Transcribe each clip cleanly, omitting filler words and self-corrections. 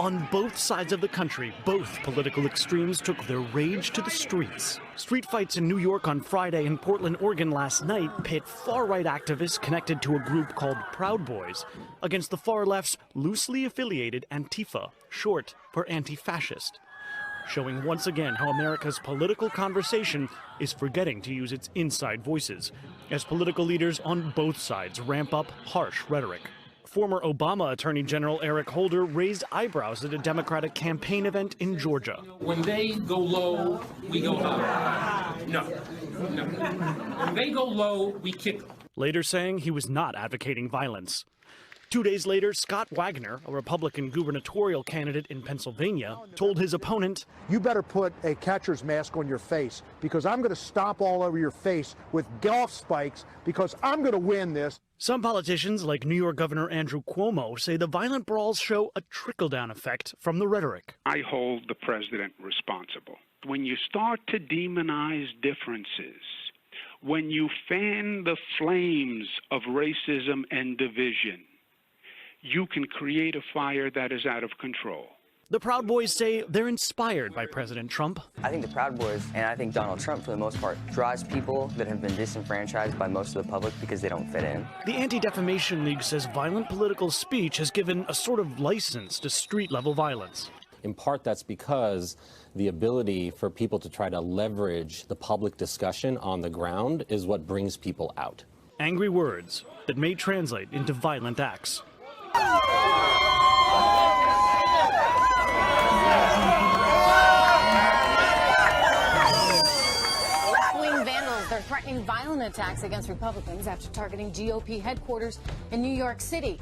On both sides of the country, both political extremes took their rage to the streets. Street fights in New York on Friday and Portland, Oregon last night pit far-right activists connected to a group called Proud Boys against the far left's loosely affiliated Antifa, short for anti-fascist, showing once again how America's political conversation is forgetting to use its inside voices as political leaders on both sides ramp up harsh rhetoric. Former Obama Attorney General Eric Holder raised eyebrows at a Democratic campaign event in Georgia. When they go low, we go high. No. When they go low, we kick them. Later saying he was not advocating violence. 2 days later, Scott Wagner, a Republican gubernatorial candidate in Pennsylvania, told his opponent, "You better put a catcher's mask on your face because I'm going to stomp all over your face with golf spikes because I'm going to win this." Some politicians, like New York Governor Andrew Cuomo, say the violent brawls show a trickle-down effect from the rhetoric. I hold the president responsible. When you start to demonize differences, when you fan the flames of racism and division, you can create a fire that is out of control. The Proud Boys say they're inspired by President Trump. I think the Proud Boys, and I think Donald Trump for the most part, draws people that have been disenfranchised by most of the public because they don't fit in. The Anti-Defamation League says violent political speech has given a sort of license to street-level violence. In part, that's because the ability for people to try to leverage the public discussion on the ground is what brings people out. Angry words that may translate into violent acts. Left-wing vandals, they're threatening violent attacks against Republicans after targeting GOP headquarters in New York City.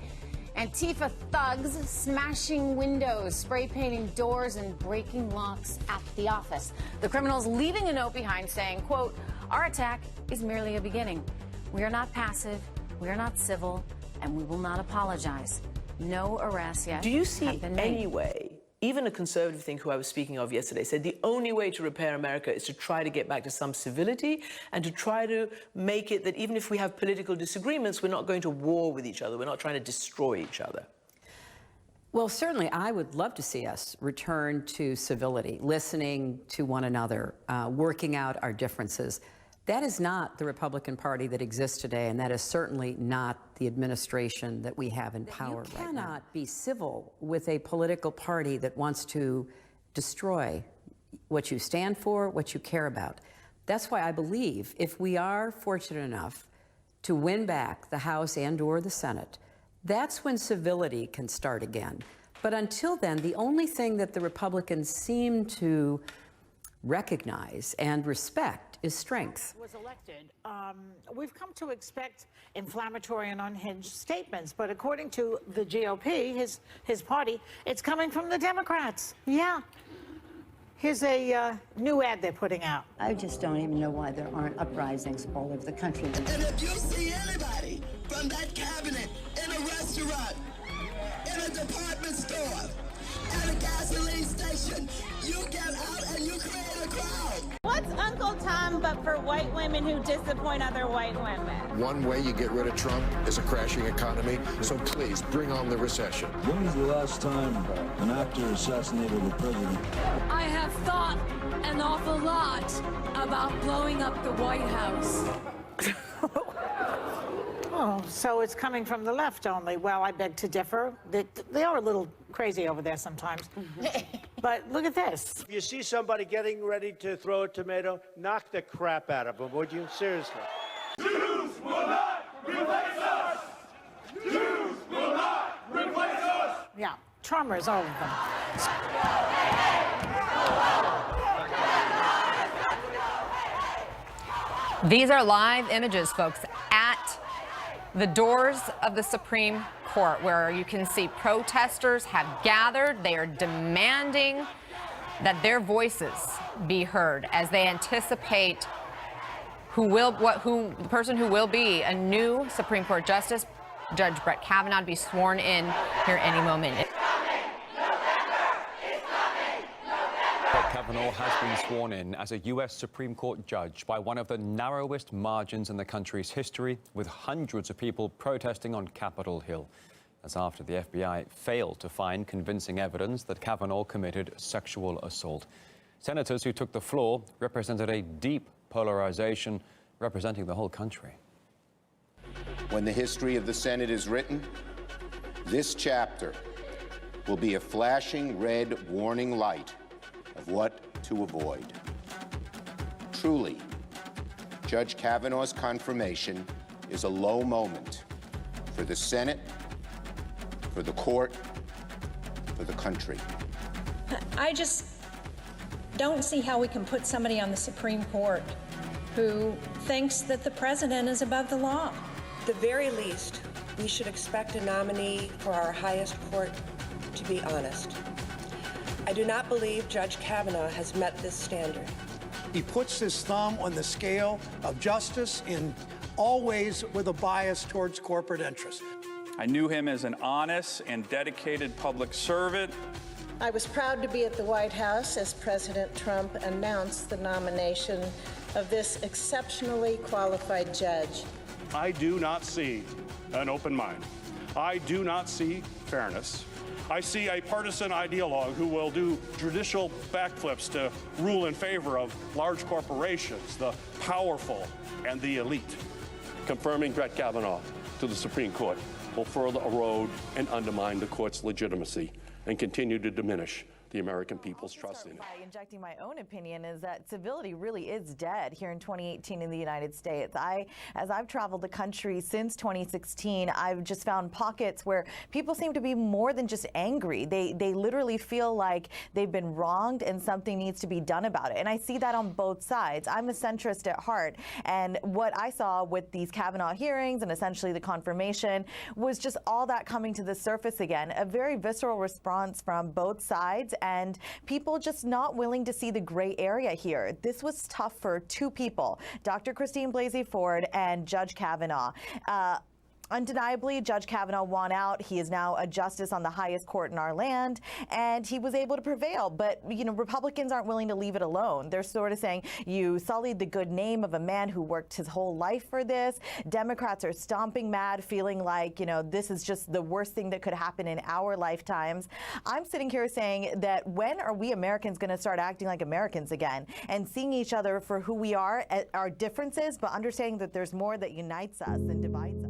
Antifa thugs smashing windows, spray painting doors, and breaking locks at the office. The criminals leaving a note behind saying, quote, "Our attack is merely a beginning. We are not passive, we are not civil, and we will not apologize. No arrests yet." Do you see any way, even a conservative thing who I was speaking of yesterday said the only way to repair America is to try to get back to some civility and to try to make it that even if we have political disagreements, we're not going to war with each other. We're not trying to destroy each other. Well, certainly I would love to see us return to civility, listening to one another, working out our differences. That is not the Republican Party that exists today, and that is certainly not the administration that we have in power right now. You cannot be civil with a political party that wants to destroy what you stand for, what you care about. That's why I believe if we are fortunate enough to win back the House and/or the Senate, that's when civility can start again. But until then, the only thing that the Republicans seem to recognize and respect is strength. Was elected, we've come to expect inflammatory and unhinged statements, but according to the GOP, his party, it's coming from the Democrats. Yeah. Here's a new ad they're putting out. I just don't even know why there aren't uprisings all over the country. And if you see anybody from that cabinet in a restaurant, in a department store, at a gasoline station, you get out and you create a crowd. What's Uncle Tom but for white women who disappoint other white women? One way you get rid of Trump is a crashing economy, so please bring on the recession. When was the last time an actor assassinated a president? I have thought an awful lot about blowing up the White House. Oh, so it's coming from the left only. Well, I beg to differ. They are a little crazy over there sometimes. But look at this. If you see somebody getting ready to throw a tomato, knock the crap out of them, would you? Seriously. Jews will not replace us! Jews will not replace us! Yeah, Trummers, all of them. These are live images, folks, at the doors of the Supreme Court, where you can see protesters have gathered. They are demanding that their voices be heard as they anticipate the person who will be a new Supreme Court Justice, Judge Brett Kavanaugh, to be sworn in here any moment. Brett Kavanaugh has been sworn in as a U.S. Supreme Court judge by one of the narrowest margins in the country's history, with hundreds of people protesting on Capitol Hill. That's after the FBI failed to find convincing evidence that Kavanaugh committed sexual assault. Senators who took the floor represented a deep polarization, representing the whole country. When the history of the Senate is written, this chapter will be a flashing red warning light of what to avoid. Truly, Judge Kavanaugh's confirmation is a low moment for the Senate, for the court, for the country. I just don't see how we can put somebody on the Supreme Court who thinks that the president is above the law. At the very least, we should expect a nominee for our highest court to be honest. I do not believe Judge Kavanaugh has met this standard. He puts his thumb on the scale of justice in always with a bias towards corporate interests. I knew him as an honest and dedicated public servant. I was proud to be at the White House as President Trump announced the nomination of this exceptionally qualified judge. I do not see an open mind. I do not see fairness. I see a partisan ideologue who will do judicial backflips to rule in favor of large corporations, the powerful, and the elite. Confirming Brett Kavanaugh to the Supreme Court will further erode and undermine the court's legitimacy and continue to diminish the American people's trust in it. By injecting my own opinion is that civility really is dead here in 2018 in the United States. As I've traveled the country since 2016, I've just found pockets where people seem to be more than just angry. They literally feel like they've been wronged and something needs to be done about it. And I see that on both sides. I'm a centrist at heart. And what I saw with these Kavanaugh hearings and essentially the confirmation was just all that coming to the surface again, a very visceral response from both sides, and people just not willing to see the gray area here. This was tough for two people, Dr. Christine Blasey Ford and Judge Kavanaugh. Undeniably, Judge Kavanaugh won out. He is now a justice on the highest court in our land, and he was able to prevail. But, you know, Republicans aren't willing to leave it alone. They're sort of saying, you sullied the good name of a man who worked his whole life for this. Democrats are stomping mad, feeling like, you know, this is just the worst thing that could happen in our lifetimes. I'm sitting here saying that when are we Americans going to start acting like Americans again and seeing each other for who we are, our differences, but understanding that there's more that unites us than divides us?